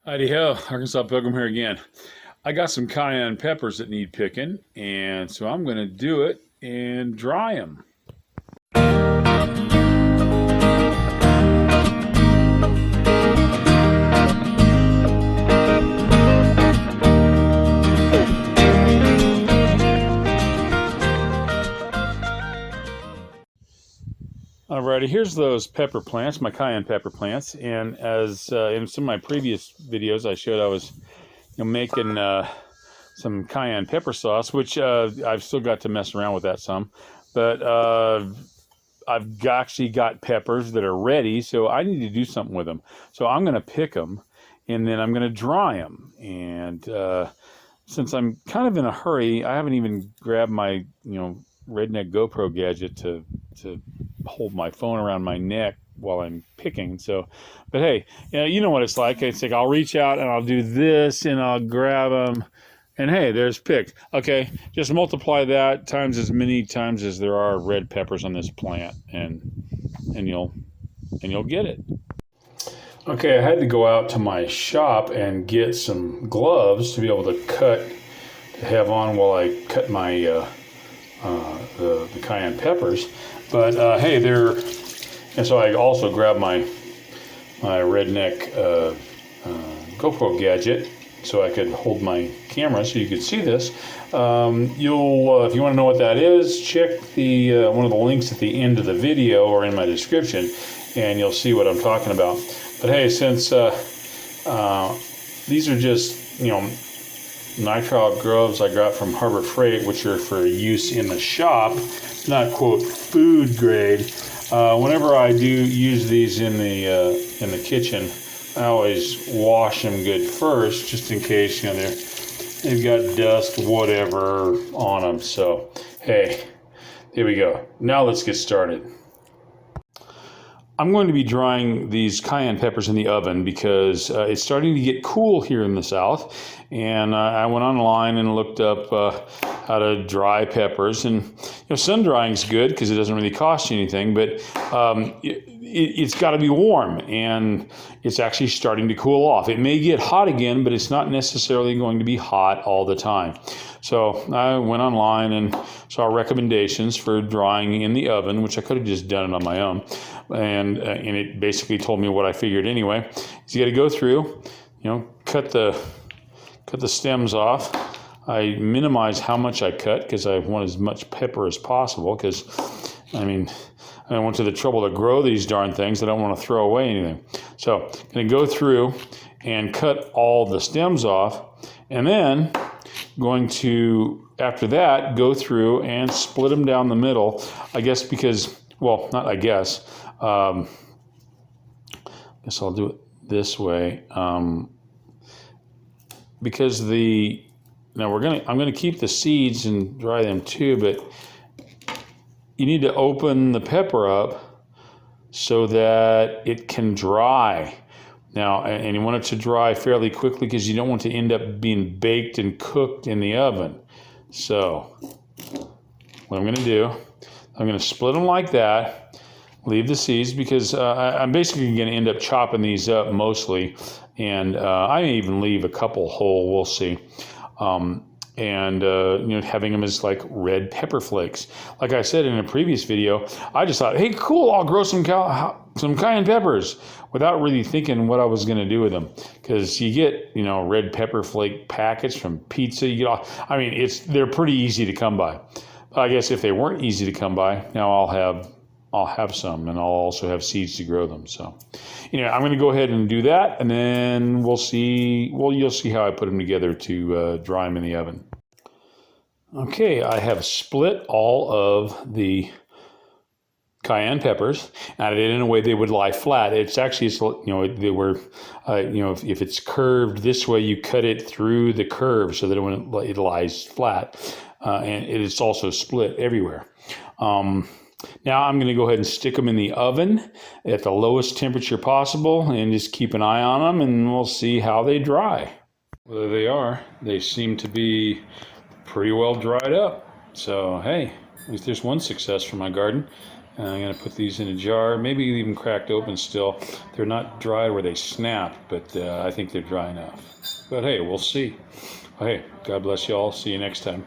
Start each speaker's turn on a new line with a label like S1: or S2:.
S1: Heidi ho, Arkansas Pilgrim here again. I got some cayenne peppers that need picking, and so I'm going to do it and dry them. Alrighty, here's those pepper plants, my cayenne pepper plants, and as in some of my previous videos, I showed I was making some cayenne pepper sauce, which I've still got to mess around with that some, but I've actually got peppers that are ready, so I need to do something with them. So I'm going to pick them, and then I'm going to dry them. And since I'm kind of in a hurry, I haven't even grabbed my redneck GoPro gadget to hold my phone around my neck while I'm picking. So, but hey, you know what it's like. It's like I'll reach out and I'll do this and I'll grab them. And hey, there's picked. Okay, just multiply that times as many times as there are red peppers on this plant, and you'll get it. Okay, I had to go out to my shop and get some gloves to be able to have on while I cut my the cayenne peppers. But hey, and so I also grabbed my redneck GoPro gadget, so I could hold my camera so you could see this. If you want to know what that is, check the one of the links at the end of the video or in my description, and you'll see what I'm talking about. But hey, since these are just nitrile gloves I got from Harbor Freight, which are for use in the shop, not quote food grade. Whenever I do use these in the kitchen, I always wash them good first, just in case they've got dust, whatever, on them. So hey, here we go. Now let's get started. I'm going to be drying these cayenne peppers in the oven because it's starting to get cool here in the South, and I went online and looked up how to dry peppers. And sun drying is good because it doesn't really cost you anything, but it's got to be warm, and it's actually starting to cool off. It may get hot again, but it's not necessarily going to be hot all the time. So I went online and saw recommendations for drying in the oven, which I could have just done it on my own. And it basically told me what I figured anyway. So you got to go through, cut the stems off. I minimize how much I cut because I want as much pepper as possible, because I went to the trouble to grow these darn things. I don't want to throw away anything. So I'm going to go through and cut all the stems off, and then going to, after that, go through and split them down the middle. I guess because, well, not I guess. I guess I'll do it this way. Because I'm gonna keep the seeds and dry them too, but you need to open the pepper up so that it can dry. Now, and you want it to dry fairly quickly because you don't want to end up being baked and cooked in the oven. So what I'm going to do, I'm going to split them like that, leave the seeds, because I'm basically going to end up chopping these up mostly, and I may even leave a couple whole, we'll see. Having them as like red pepper flakes. Like I said in a previous video, I just thought, hey, cool, I'll grow some cayenne peppers, without really thinking what I was going to do with them. Because you get, red pepper flake packets from pizza. They're pretty easy to come by. I guess if they weren't easy to come by, now I'll have some, and I'll also have seeds to grow them. So, I'm going to go ahead and do that, and then we'll see. Well, you'll see how I put them together to dry them in the oven. Okay, I have split all of the cayenne peppers, and I did it in a way they would lie flat. It's actually, they were, if it's curved this way, you cut it through the curve so that it lies flat, and it's also split everywhere. Now I'm going to go ahead and stick them in the oven at the lowest temperature possible and just keep an eye on them, and we'll see how they dry. Well, there they are. They seem to be pretty well dried up. So, hey, at least there's one success for my garden. And I'm going to put these in a jar, maybe even cracked open still. They're not dry where they snap, but I think they're dry enough. But hey, we'll see. Hey, God bless you all. See you next time.